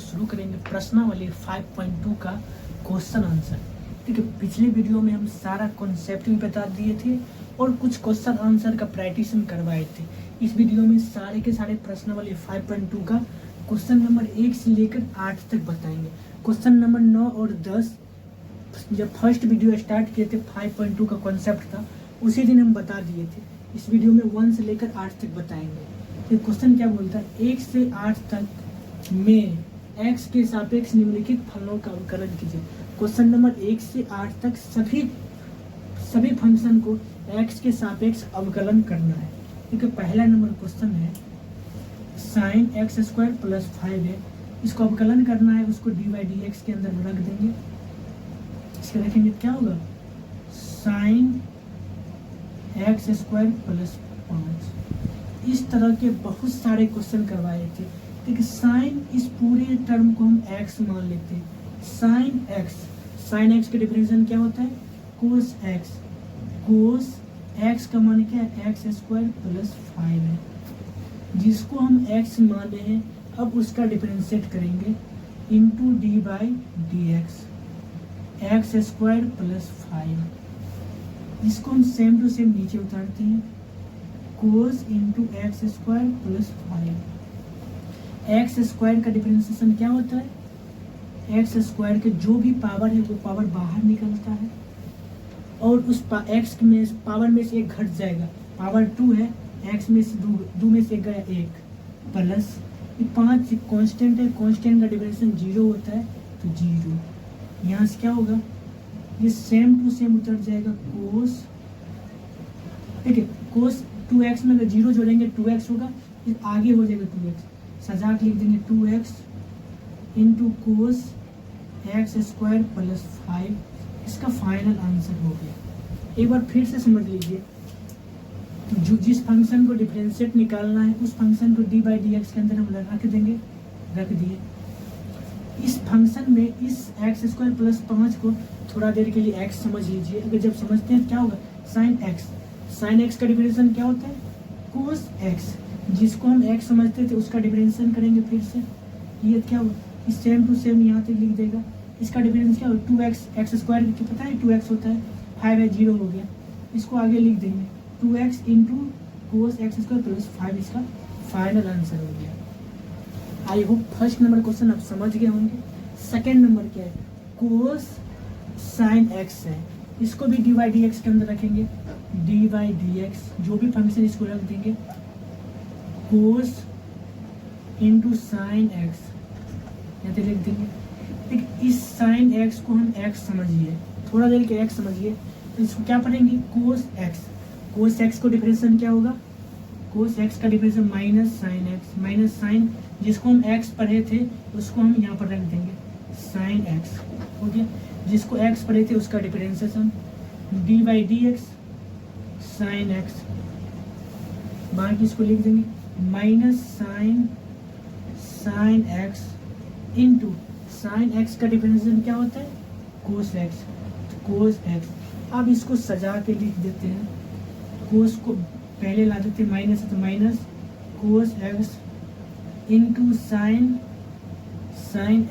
शुरू करेंगे प्रश्नावली 5.2 का क्वेश्चन आंसर। ठीक है, पिछले वीडियो में हम सारा कॉन्सेप्ट भी बता दिए थे और कुछ क्वेश्चन आंसर का प्रैक्टिस हम करवाए थे। इस वीडियो में सारे के सारे प्रश्नावली 5.2 का क्वेश्चन नंबर 1 से लेकर 8 तक बताएंगे। क्वेश्चन नंबर 9 और 10 जब फर्स्ट वीडियो स्टार्ट किए थे 5.2 का कॉन्सेप्ट था, उसी दिन हम बता दिए थे। इस वीडियो में 1 से लेकर 8 तक बताएंगे। तो क्वेश्चन क्या बोलता है, 1 से 8 तक में x के सापेक्ष निम्नलिखित फलनों का अवकलन कीजिए। क्वेश्चन नंबर 1 से 8 तक सभी फंक्शन को x के सापेक्ष अवकलन करना है। ठीक है, पहला नंबर क्वेश्चन है साइन एक्स स्क्वायर प्लस 5 है, इसको अवकलन करना है, उसको डी बाई डी एक्स के अंदर रख देंगे। इसके रखेंगे क्या होगा, साइन एक्स स्क्वायर प्लस 5। इस तरह के बहुत सारे क्वेश्चन करवाए थे। ठीक है, साइन इस पूरे टर्म को हम x मान लेते हैं। साइन एक्स का डिफरेंशियल क्या होता है, कोस एक्स। कोस एक्स का मान क्या है, एक्स स्क्वायर प्लस 5 है, जिसको हम x माने हैं। अब उसका डिफरेंशिएट करेंगे into d by d x, x square plus 5। इसको हम सेम टू सेम नीचे उतारते हैं, cos into x square plus 5। X square का डिफरेंशिएशन क्या होता है, एक्स स्क्वायर के जो भी पावर है वो पावर बाहर निकलता है और उस एक्स में पावर में से एक घट जाएगा। पावर 2 है, एक्स में से 2 में से गया 1 प्लस 5 कांस्टेंट है, कांस्टेंट का डिफरेंशिएशन 0 होता है तो 0। यहाँ से क्या होगा, ये सेम टू सेम उतर जाएगा कोस। ठीक है, कोस 2x में अगर 0 जोड़ेंगे 2x होगा, फिर आगे हो जाएगा 2x, सजा के लिख देंगे 2x into cos x square plus 5। इसका फाइनल आंसर हो गया। एक बार फिर से समझ लीजिए, जो जिस फंक्शन को डिफरेंशिएट निकालना है उस फंक्शन को डी बाई डी एक्स के अंदर हम रख देंगे, रख दिए। इस फंक्शन में इस एक्स स्क्वायर प्लस 5 को थोड़ा देर के लिए x समझ लीजिए। अगर जब समझते हैं क्या होगा, साइन एक्स का डिफरेंशिएशन क्या होता है, कोस एक्स, जिसको हम x समझते थे उसका डिफरेंशिएशन करेंगे फिर से। ये क्या होगा, इस सेम टू सेम यहाँ तक लिख देगा। इसका डिफरेंस क्या होगा, 2x, एक्स स्क्वायर की पता है 2x होता है, 5 है 0 हो गया। इसको आगे लिख देंगे 2x into cos x square plus 5। इसका फाइनल आंसर हो गया। I hope first number question आप समझ गए होंगे। सेकेंड नंबर क्या है, कोस साइन एक्स है, इसको भी डी बाई डी एक्स के अंदर रखेंगे। डी बाई डी एक्स जो भी फंक्शन इसको रख देंगे, कोस इंटू साइन एक्स यहाँ पे लिख देंगे। ठीक, इस साइन एक्स को हम x समझिए, थोड़ा देर के x समझिए, तो इसको क्या पढ़ेंगे, कोस एक्स। कोस एक्स को डिफरेंशिएशन क्या होगा, कोस एक्स का differentiation minus sine x, minus sine जिसको हम x पढ़े थे उसको हम यहाँ पर रख देंगे साइन एक्स हो गया। जिसको x पढ़े थे उसका differentiation D by d x sine x, बाकी इसको लिख देंगे minus sine x into sine x का डिफरेंशिएशन क्या होता है, कोस एक्स, तो कोस एक्स। अब इसको सजा के लिख देते हैं, कोस को पहले ला देते हैं माइनस है तो minus cos x into sine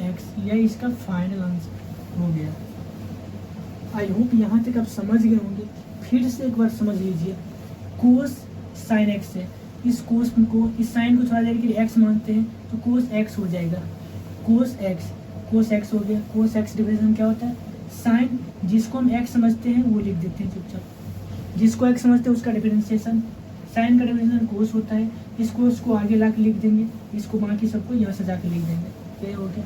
x. यह इसका फाइनल आंसर हो गया। आई होप यहाँ तक आप समझ गए होंगे। फिर से एक बार समझ लीजिए, कोस साइन एक्स है, इस कोस को, इस साइन को थोड़ा देर के लिए x मानते हैं तो कोस x हो जाएगा, कोस एक्स हो गया। कोस एक्स डिफरेंशिएशन क्या होता है, साइन जिसको हम x समझते हैं वो लिख देते हैं चुपचाप, जिसको x समझते हैं उसका डिफरेंशिएशन, साइन का डिफरेंशिएशन कोस होता है। इस कोस को आगे ला के लिख देंगे, इसको बाकी सबको यहाँ सजा के लिख देंगे। ये हो गया।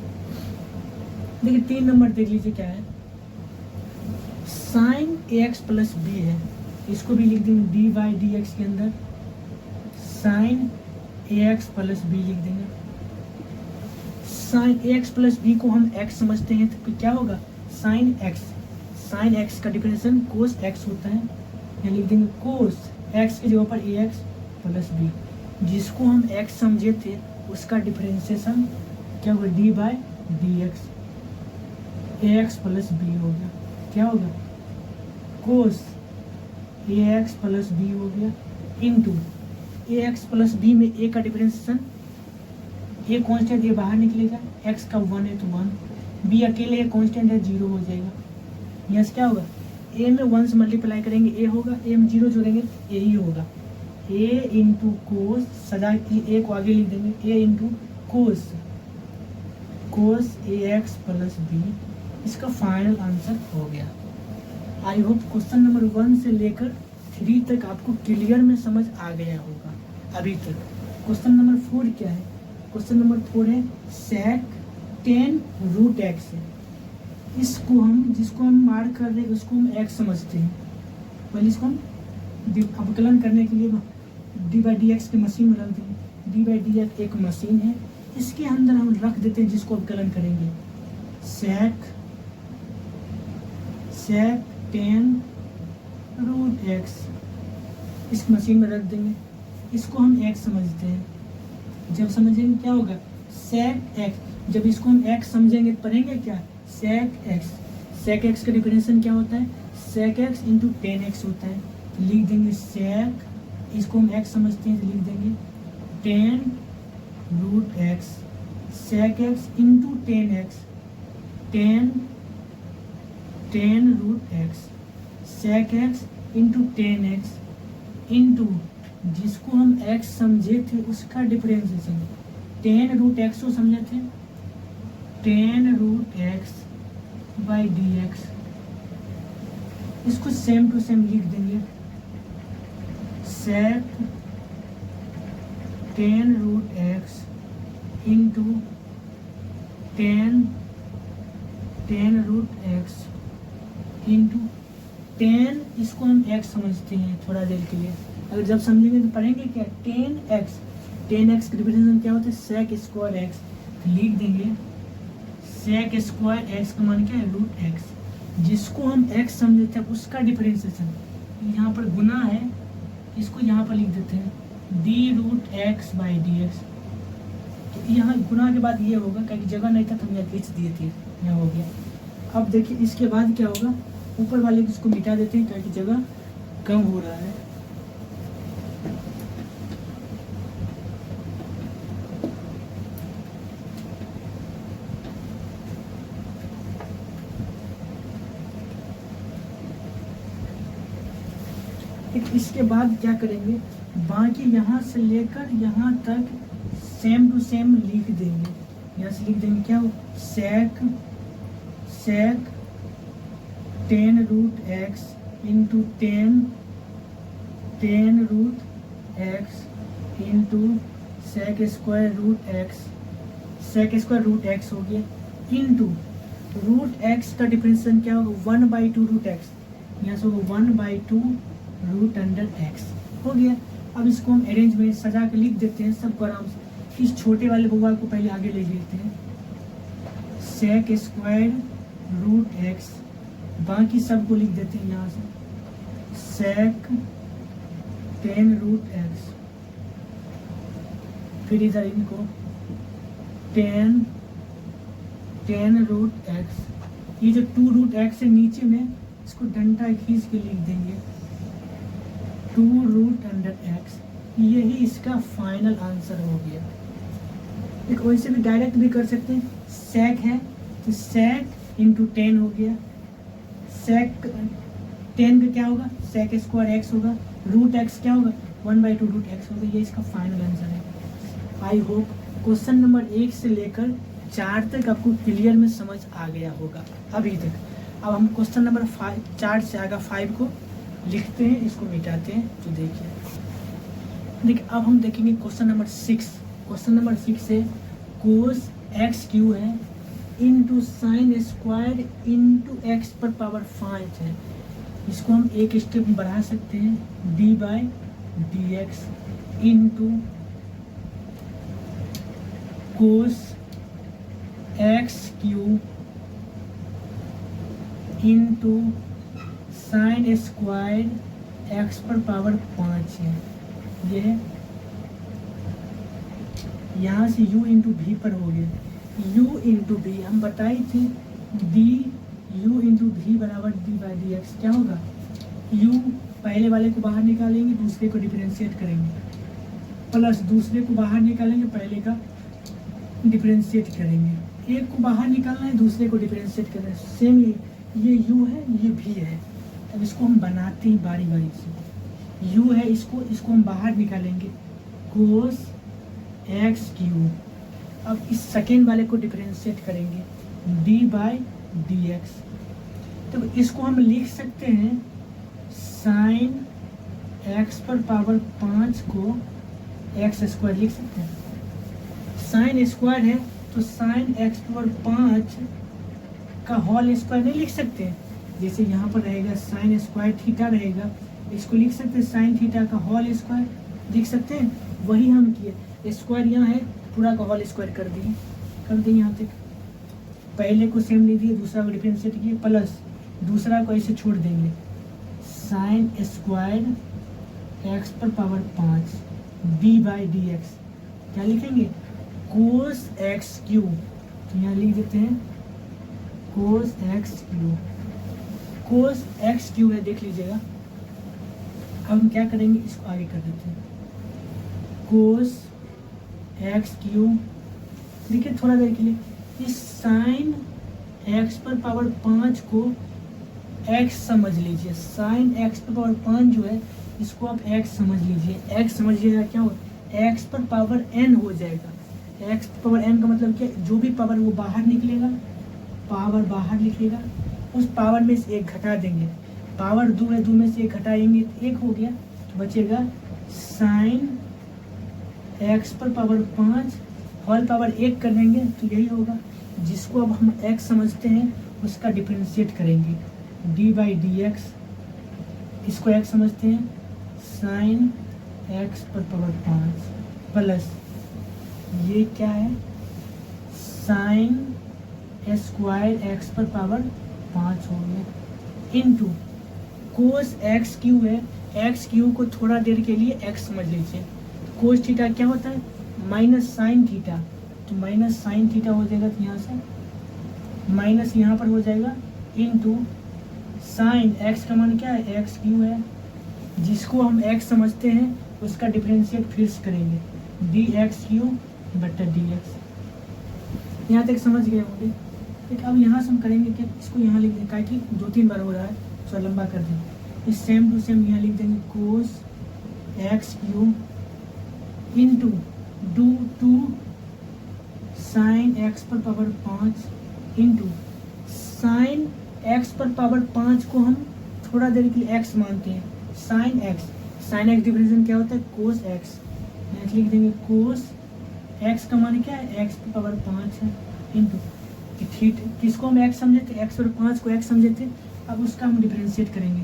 देखिए 3 नंबर देख लीजिए क्या है, साइन ax प्लस b है, इसको भी लिख देंगे डी बाई डी एक्स के अंदर साइन ax प्लस b लिख देंगे। साइन ax प्लस b को हम x समझते हैं तो क्या होगा, साइन x का डिफरेंशिएशन कोस x होता है, यहाँ लिख देंगे कोस x की जगह पर ax प्लस b, जिसको हम x समझे थे उसका डिफरेंशिएशन क्या होगा, D by d x, ax plus b हो गया। क्या होगा, कोस ax प्लस b हो गया इंटू ax प्लस b में a का डिफरेंशिएशन ए कांस्टेंट, ए बाहर निकलेगा, एक्स का 1 है तो 1, बी अकेले कांस्टेंट है 0 हो जाएगा। यहाँ से क्या होगा, ए में 1 से मल्टीप्लाई करेंगे ए होगा, ए में 0 जोड़ेंगे ए ही होगा। ए इंटू कोस, सजा ए को आगे लिख देंगे, ए इंटू कोस ए एक्स प्लस बी, इसका फाइनल आंसर हो गया। आई होप क्वेश्चन नंबर 1 से लेकर 3 तक आपको क्लियर में समझ आ गया होगा अभी तक। क्वेश्चन नंबर 4 क्या है, क्वेश्चन नंबर 4 है sec 10 रूट एक्स है। इसको हम, जिसको हम मार्क कर रहे हैं उसको हम x समझते हैं। पहले इसको हम अवकलन करने के लिए डी बाई डी एक्स की मशीन में रख देंगे। डी बाई डी एक्स एक मशीन है, इसके अंदर हम रख देते हैं जिसको अवकलन करेंगे sec 10 रूट एक्स, इस मशीन में रख देंगे। इसको हम x समझते हैं। जब समझेंगे क्या होगा sec x, जब इसको हम x समझेंगे तो पढ़ेंगे क्या sec x का डिफरेंशियल क्या होता है sec x इंटू 10x होता है। तो लिख देंगे sec, इसको हम x समझते हैं तो लिख देंगे 10 root x, sec x into 10x, 10 root x, sec x into 10x into जिसको हम x समझे थे उसका डिफरेंशिएशन 10 रूट एक्स को समझे थे 10 root x by d x, इसको सेम टू सेम लिख देंगे sec 10 root x into 10 root x into 10, इसको हम x समझते हैं थोड़ा देर के लिए। अगर जब समझेंगे तो पढ़ेंगे क्या 10x का रिप्रेजेंटेशन क्या होता है sec स्क्वायर x, लिख देंगे sec स्क्वायर x का मान क्या है रूट x, जिसको हम x समझे थे उसका डिफरेंशिएशन यहाँ पर गुना है, इसको यहाँ पर लिख देते हैं d root x by d x. तो यहाँ गुना के बाद ये होगा, क्योंकि जगह नहीं था तो हम यहाँ खींच दिए थे, यहाँ हो गया। अब देखिए इसके बाद क्या होगा, ऊपर वाले इसको मिटा देते हैं क्योंकि जगह कम हो रहा है। इसके बाद क्या करेंगे, बाकी यहाँ से लेकर यहाँ तक सेम टू सेम लिख देंगे। यहाँ से लिख देंगे क्या हो sec 10 root x into 10 root x into sec square root x हो गया इंटू रूट एक्स का डिफरेंशिएशन क्या होगा 1/2 रूट एक्स, यहाँ से होगा 1/2 रूट अंडर एक्स हो गया। अब इसको हम अरेंज में सजा के लिख देते हैं सबको आराम से। इस छोटे वाले भूगोल को पहले आगे ले लेते हैं sec स्क्वायर रूट एक्स, बाकी सबको लिख देते हैं यहाँ से sec 10 रूट एक्स, फिर इधर इनको 10 रूट एक्स, ये जो 2 रूट एक्स है नीचे में इसको डंडा खींच के लिख देंगे 2 रूट अंडर एक्स, यही इसका फाइनल आंसर हो गया। एक वैसे भी डायरेक्ट भी कर सकते हैं, sec है तो sec इंटू 10 हो गया, sec 10 का क्या होगा sec स्क्वायर x होगा, रूट x क्या होगा 1/2 रूट x होगा, ये इसका फाइनल आंसर है। आई होप क्वेश्चन नंबर 1 से लेकर 4 तक आपको क्लियर में समझ आ गया होगा अभी तक। अब हम क्वेश्चन नंबर 4 से आगे 5 को लिखते हैं, इसको मिटाते हैं। तो देखिए अब हम देखेंगे क्वेश्चन नंबर 6। क्वेश्चन नंबर 6 से कोस एक्स क्यू है into sine square into x पर पावर 5 है। इसको हम एक स्टेप बढ़ा सकते हैं D by d x into cos x Q into sine square x पर पावर 5 है। ये यहाँ से u इंटू भी पर हो गया, u इंटू भी हम बताए थे डी u इंटू भी बराबर डी बाई डी एक्स। क्या होगा u पहले वाले को बाहर निकालेंगे दूसरे को डिफरेंशिएट करेंगे, प्लस दूसरे को बाहर निकालेंगे पहले का डिफरेंशिएट करेंगे। एक को बाहर निकालना है, दूसरे को डिफरेंशिएट करना है। सेम ये u है, ये v है। अब इसको हम बनाते हैं बारी बारी से। u है, इसको हम बाहर निकालेंगे, कोस एक्स क्यू। अब इस सेकेंड वाले को डिफरेंशिएट करेंगे, d बाई डी एक्स। तो इसको हम लिख सकते हैं साइन एक्स पर पावर 5 को एक्स स्क्वायर लिख सकते हैं। साइन स्क्वायर है तो साइन एक्स पावर 5 का होल स्क्वायर नहीं लिख सकते। जैसे यहाँ पर रहेगा साइन स्क्वायर थीटा रहेगा, इसको लिख सकते हैं साइन थीटा का होल स्क्वायर लिख सकते हैं। वही हम किए, स्क्वायर यहाँ है, पूरा का होल स्क्वायर कर दिए यहाँ तक। पहले को सेम ले दिए, दूसरा को डिफरेंशिएट किए, प्लस दूसरा को ऐसे छोड़ देंगे, साइन स्क्वायर एक्स पर power 5 D by d x. क्या लिखेंगे, कोस एक्स क्यू। तो यहाँ लिख देते हैं cos x Q. Cos x Q है, देख लीजिएगा। अब हम क्या करेंगे, इसको आगे कर देते हैं, कोस एक्स क्यू। देखिए थोड़ा देर के लिए, इस साइन एक्स पर पावर 5 को x समझ लीजिए। साइन x पर पावर 5 जो है, इसको आप x समझ लीजिए। x समझिएगा क्या हो, x पर पावर n हो जाएगा। x पर पावर n का मतलब क्या, जो भी पावर वो बाहर निकलेगा, पावर बाहर निकलेगा, उस पावर में से एक घटा देंगे। पावर 2 है, 2 में से एक घटाएंगे तो 1 हो गया, तो बचेगा साइन x पर पावर 5 होल पावर 1 कर देंगे तो यही होगा। जिसको अब हम x समझते हैं उसका डिफरेंशिएट करेंगे, d बाई डी एक्स। इसको x समझते हैं, साइन x पर पावर 5 प्लस ये क्या है, साइन स्क्वायर x पर पावर 5 हो गया, इनटू कोस एक्स क्यू है। एक्स क्यू को थोड़ा देर के लिए x समझ लीजिए। कोस थीटा क्या होता है, माइनस साइन थीटा। तो माइनस साइन थीटा हो जाएगा, तो यहाँ से माइनस यहाँ पर हो जाएगा, इनटू साइन एक्स का मान क्या है, एक्स क्यू है। जिसको हम एक्स समझते हैं उसका डिफरेंशिएट फिर से करेंगे, डी एक्स क्यू बटा डी एक्स। यहाँ तक समझ गए होंगे। ठीक, अब यहाँ से हम करेंगे कि इसको यहाँ लिख दें, कि 2-3 बार हो रहा है, थोड़ा लंबा कर देंगे। इस सेम टू सेम यहाँ लिख देंगे, cos x Q into two sine x पर पावर 5 इंटू साइन एक्स पर पावर 5 को हम थोड़ा देर के लिए x मानते हैं, साइन एक्स डिफरेंशिएशन क्या होता है, कोस एक्स। लिख देंगे कोस एक्स का मान क्या है, x पर पावर 5 है, इंटू किसको हम x समझे थे, x पर 5 को x समझे थे। अब उसका हम डिफरेंशिएट करेंगे,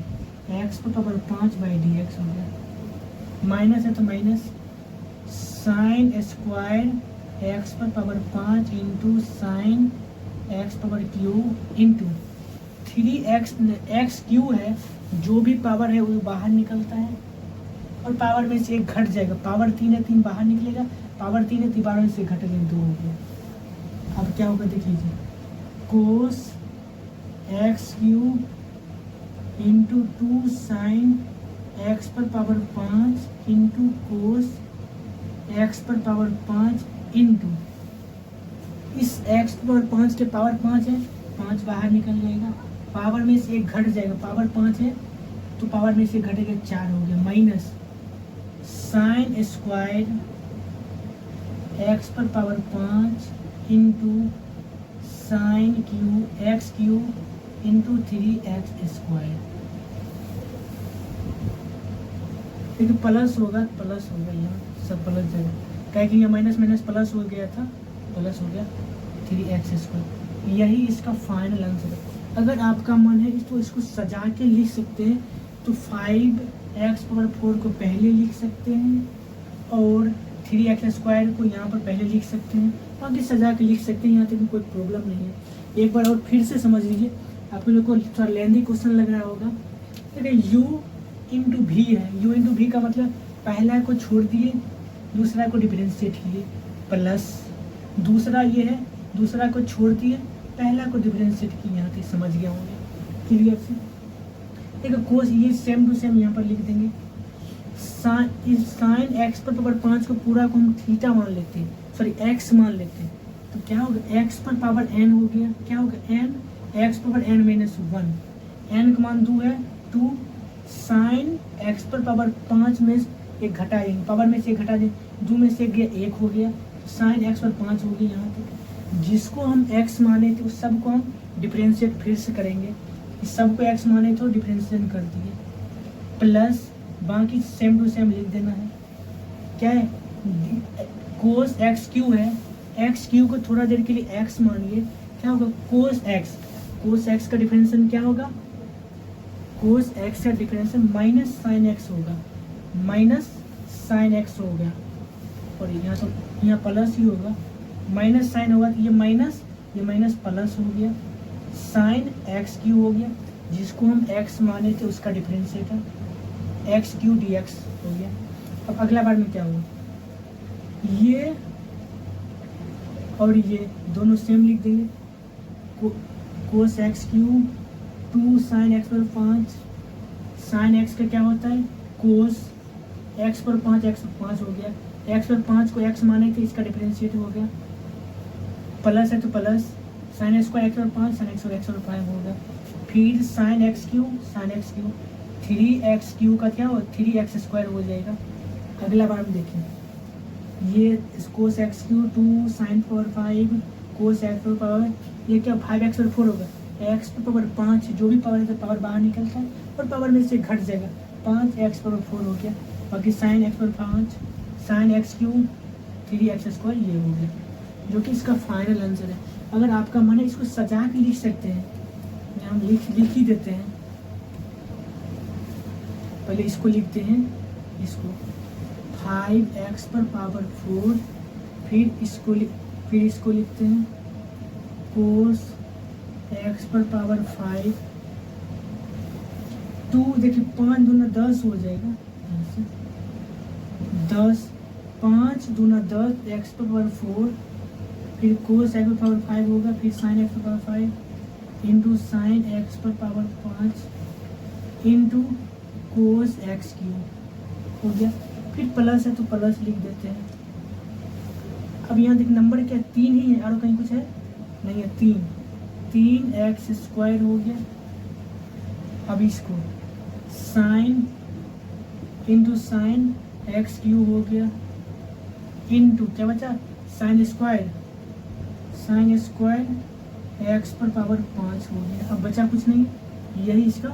x पर पावर 5 बाई डी एक्स हो गया, माइनस है तो माइनस साइन स्क्वायर एक्स पर power 5 into sine x power Q into 3x Q है। जो भी पावर है वो बाहर निकलता है और पावर में से एक घट जाएगा। पावर 3 है, 3 बाहर निकलेगा, पावर 3 है, 3 बाहर में से घट गया, 2 हो गया। अब क्या होगा देख लीजिए, cos x Q into 2 sine x पर पावर 5 इंटू कोस एक्स पर पावर 5 इंटू इस x पर 5 के पावर 5 है, 5 बाहर निकल जाएगा, पावर में से एक घट जाएगा। पावर 5 है तो पावर में से घटेगा 4 हो गया, माइनस साइन स्क्वायर एक्स पर power 5 into sine Q x Q into 3x square. देखिए प्लस होगा, यहाँ सब प्लस जाएगा, क्या कि ये माइनस माइनस प्लस हो गया था, प्लस हो गया 3x स्क्वायर। यही इसका फाइनल आंसर है। अगर आपका मन है तो इसको सजा के लिख सकते हैं, तो 5x पावर 4 को पहले लिख सकते हैं और 3x स्क्वायर को यहाँ पर पहले लिख सकते हैं, बाकी सजा के लिख सकते हैं। यहाँ तक कोई प्रॉब्लम नहीं है। एक बार और फिर से समझ लीजिए, आप लोग को थोड़ा लेंदी क्वेश्चन लग रहा होगा। देखिए u इंटू भी है, u इंटू भी का मतलब पहला को छोड़ दिए, दूसरा को डिफरेंशिएट किए, प्लस दूसरा ये है, दूसरा को छोड़ दिए, पहला को डिफरेंशिएट किए। यहाँ तक समझ गया होंगे क्लियर से। देखो कोस ये सेम टू सेम यहाँ पर लिख देंगे। साइन एक्स पर पावर 5 को पूरा को हम थीटा मान लेते हैं, सॉरी एक्स मान लेते हैं, तो क्या होगा x पर पावर n हो गया, क्या होगा n, x power n minus 1, n का मान 2 है, 2 साइन x पर पावर 5 में एक घटा देंगे, पावर में से एक घटा देंगे, 2 में से गया 1 हो गया, साइन x पर 5 हो गया यहाँ तक। जिसको हम x माने थे उस सब को हम डिफरेंशिएट फिर से करेंगे, इस सब को x माने तो डिफरेंशिएट कर दिए, प्लस बाकी सेम टू सेम लिख देना है। क्या है, कोस एक्स क्यू है, एक्स क्यू को थोड़ा देर के लिए x मानिए, क्या होगा कोस एक्स, कोस एक्स का डिफरेंशिएशन क्या होगा, कोस एक्स का डिफरेंशिएशन माइनस साइन एक्स होगा, माइनस साइन एक्स हो गया, और यहाँ तो यहाँ प्लस ही होगा, माइनस साइन होगा तो ये माइनस प्लस हो गया, साइन एक्स क्यू हो गया, जिसको हम x माने थे उसका differentiator x Q D x हो गया। अब अगला बार में क्या होगा, ये और ये दोनों सेम लिख देंगे, cos x Q 2 sine x पर 5, साइन एक्स का क्या होता है कोस एक्स पर 5, एक्स पर 5 हो गया, एक्स पर 5 को x माने थे इसका डिफरेंशिएट हो गया, प्लस है तो plus sine x square x पर 5, साइन एक्स पर 5 होगा, फिर sine x Q 3x Q का क्या हो 3x स्क्वायर हो जाएगा। अगला बार हम देखें, ये cos x Q 2 sine power 5 cos x पर पावर ये क्या 5x पर 4 होगा, एक्स पर पावर 5 जो भी पावर है तो पावर बाहर निकलता है और पावर में से घट जाएगा, 5x पर 4 हो गया, बाकी साइन एक्स पर 5 sine x Q 3x square ये हो गया, जो कि इसका फाइनल आंसर है। अगर आपका मन है इसको सजा के लिख सकते हैं, हम लिख ही देते हैं, पहले इसको लिखते हैं, इसको 5x पर पावर 4, फिर इसको लिखते हैं कोस x पर पावर 5, 2 देखिए 5 दूना 10 हो जाएगा, 10 5 दूना 10 x पर पावर 4, फिर कोस x पर पावर 5 होगा, फिर साइन x पर पावर 5 इंटू साइन x पर power 5 into cos x Q हो गया, फिर प्लस है तो प्लस लिख देते हैं। अब यहाँ देख नंबर क्या 3 ही है, और कहीं कुछ है नहीं है, 3x स्क्वायर हो गया। अब इसको sine into sine x Q हो गया, इंटू क्या बचा साइन स्क्वायर एक्स पर पावर 5 हो गया। अब बचा कुछ नहीं, यही इसका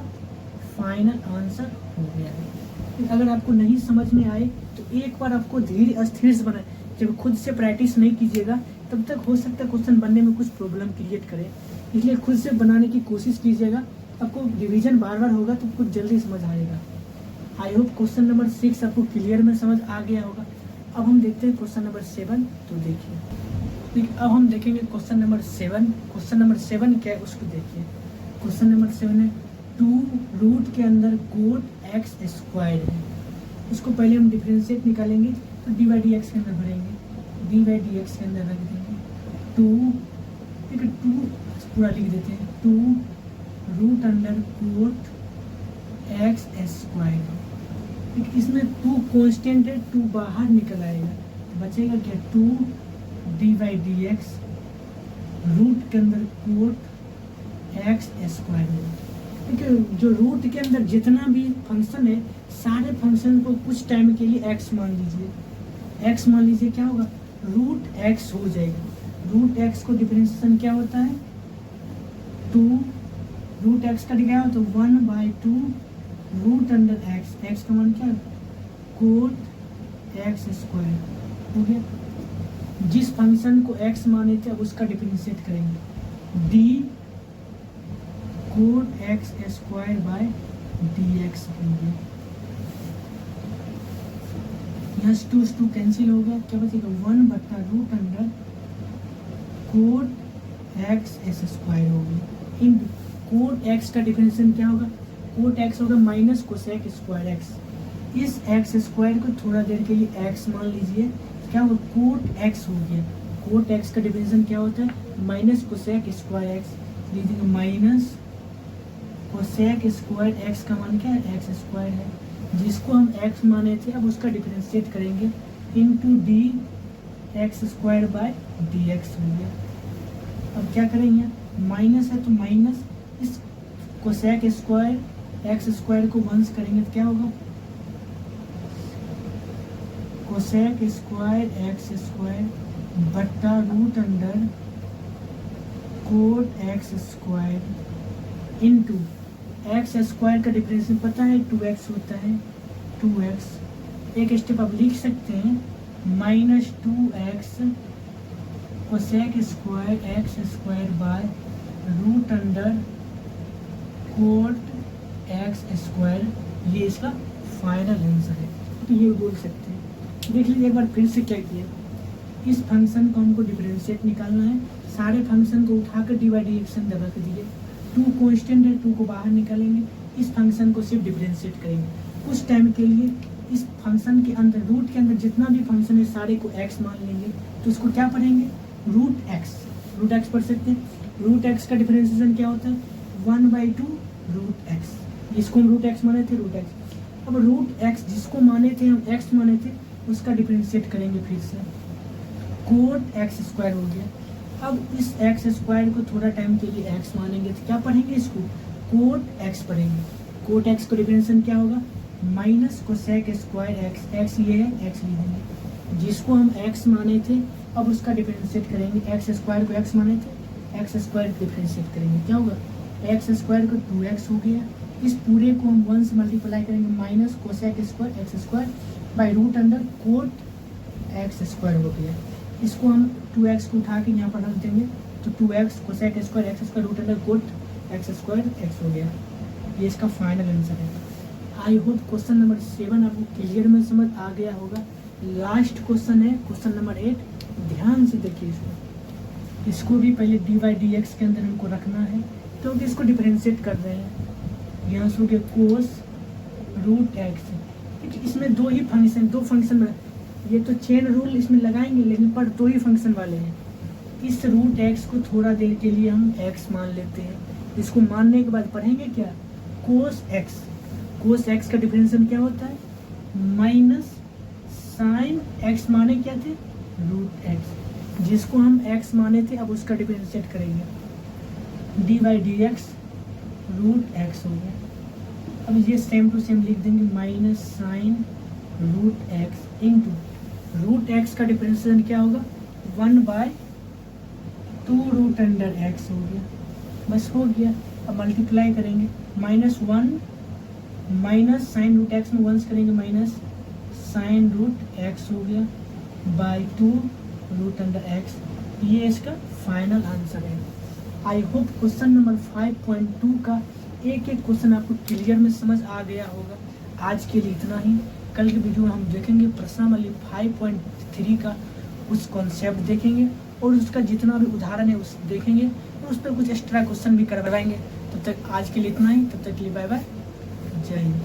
फाइनल आंसर हो गया है। अगर आपको नहीं समझ में आए तो एक बार आपको धीरे स्थिर से बनाए, जब खुद से प्रैक्टिस नहीं कीजिएगा तब तक हो सकता है क्वेश्चन बनने में कुछ प्रॉब्लम क्रिएट करे, इसलिए खुद से बनाने की कोशिश कीजिएगा, आपको रिवीजन बार बार होगा तो कुछ जल्दी समझ आएगा। आई होप क्वेश्चन नंबर 6 आपको क्लियर में समझ आ गया होगा। अब हम देखते हैं क्वेश्चन नंबर 7, तो देखिए अब हम देखेंगे क्वेश्चन नंबर 7। क्वेश्चन नंबर 7 क्या है उसको देखिए। क्वेश्चन नंबर 7 है 2 रूट के अंदर कोट एक्स स्क्वायर है, इसको पहले हम डिफरेंशिएट निकालेंगे तो डी बाई डी एक्स के अंदर भरेंगे, डी बाई डी एक्स के अंदर रख देंगे 2, ठीक है 2 पूरा लिख देते हैं 2 root under cot x square, ठीक इसमें 2 कांस्टेंट है, 2 बाहर निकल आएगा, बचेगा क्या 2 d by d x root के अंदर कोट एक्स स्क्वायर होगा। ठीक है, जो रूट के अंदर जितना भी फंक्शन है सारे फंक्शन को कुछ टाइम के लिए x मान लीजिए, x मान लीजिए क्या होगा रूट x हो जाएगा। रूट x को डिफरेंशिएशन क्या होता है 2, रूट x का क्या होता है 1/2 रूट अंडर x, x का मान क्या है कोट एक्स स्क्वायर हो गया। जिस फंक्शन को x माने थे अब उसका डिफरेंशिएट करेंगे d cot x square by d x हो गया, यहाँ 2 कैंसिल हो गया, क्या बचेगा root under cot x square हो गया। इन कोट एक्स का डिफरेंशिएशन क्या होगा कोट एक्स होगा माइनस कोसेक स्क्वायर एक्स, इस एक्स स्क्वायर को थोड़ा देर के लिए x मान लीजिए, क्या होगा कोट एक्स हो गया। कोट एक्स का डिफरेंशिएशन क्या होता है माइनस कोसेक स्क्वायर एक्स, लीजिए माइनस कोसेक स्क्वायर एक्स का मान क्या है एक्स स्क्वायर है, जिसको हम x माने थे अब उसका डिफरेंशिएट करेंगे into D x square by d x हो गया। अब क्या करेंगे, माइनस है तो माइनस इस कोसेक स्क्वायर एक्स स्क्वायर को वंस करेंगे तो क्या होगा, कोसेक स्क्वायर एक्स स्क्वायर बट्टा root under cot x square into x square का डिफरेंशियल पता है 2x होता है, 2x एक स्टेप आप लिख सकते हैं minus 2x cosec square x square by root under cot x square, ये इसका फाइनल आंसर है। तो ये बोल सकते हैं। देख लीजिए एक बार फिर से क्या किया, इस फंक्शन को हमको डिफरेंशिएट निकालना है, सारे फंक्शन को उठाकर डी बाई डी एक्शन दबा के दिए, 2 कांस्टेंट है 2 को बाहर निकालेंगे, इस फंक्शन को सिर्फ डिफरेंशिएट करेंगे कुछ टाइम के लिए। इस फंक्शन के अंदर रूट के अंदर जितना भी फंक्शन है सारे को x मान लेंगे, तो उसको क्या पढ़ेंगे रूट x पढ़ सकते हैं। रूट x का डिफरेंशिएशन क्या होता है 1/2 रूट x, जिसको हम रूट x माने थे रूट x। अब रूट x जिसको माने थे हम x माने थे उसका डिफरेंशिएट करेंगे फिर से, कोट एक्स स्क्वायर हो गया। अब इस एक्स स्क्वायर को थोड़ा टाइम के लिए x मानेंगे तो क्या पढ़ेंगे इसको कोट x पढ़ेंगे। कोट x को डिफरेंशिएशन क्या होगा माइनस कोसेक स्क्वायर एक्स ये है x लिख देंगे, जिसको हम x माने थे अब उसका डिफरेंशिएट करेंगे, एक्स स्क्वायर को x माने थे एक्स स्क्वायर को डिफरेंशिएट करेंगे, क्या होगा एक्स स्क्वायर को 2x हो गया। इस पूरे को हम 1 से मल्टीप्लाई करेंगे minus cosec square x square by root under cot x square हो गया। इसको हम 2x को उठा के यहाँ पर रख देंगे तो 2x cosec square x square root under cot x square x हो गया। ये इसका फाइनल आंसर है। आई होप क्वेश्चन नंबर 7 आपको क्लियर में समझ आ गया होगा। लास्ट क्वेश्चन है क्वेश्चन नंबर 8, ध्यान से देखिए इसको भी पहले डी वाई डी एक्स के अंदर हमको रखना है क्योंकि इसको डिफरेंशिएट कर रहे हैं। यहाँ से हो गया कोस रूट एक्स, इसमें दो फंक्शन में ये तो चेन रूल इसमें लगाएंगे लेकिन पर 2 ही फंक्शन वाले हैं। इस रूट एक्स को थोड़ा देर के लिए हम एक्स मान लेते हैं, इसको मानने के बाद पढ़ेंगे क्या कोस एक्स। कोस एक्स का डिफरेंशिएशन क्या होता है माइनस साइन एक्स माने क्या थे रूट एक्स, जिसको हम एक्स माने थे अब उसका डिफरेंशिएट करेंगे d by d x root x हो गया। अब ये सेम टू सेम लिख देंगे minus sine root x into root x का डिफरेंशिएशन क्या होगा 1/2 रूट अंडर एक्स हो गया, बस हो गया। अब मल्टीप्लाई करेंगे -1 माइनस साइन रूट एक्स में 1 करेंगे माइनस साइन रूट एक्स हो गया बाई 2 रूट अंडर एक्स। ये इसका फाइनल आंसर है। आई होप क्वेश्चन नंबर 5.2 का एक एक क्वेश्चन आपको क्लियर में समझ आ गया होगा। आज के लिए इतना ही, कल के वीडियो में हम देखेंगे प्रश्नावली 5.3 का कुछ कॉन्सेप्ट देखेंगे और उसका जितना भी उदाहरण है उस देखेंगे और उस पर कुछ एक्स्ट्रा क्वेश्चन भी करवाएंगे। तब तक आज के लिए इतना ही, तब तक के लिए बाय बाय, जय हिंद।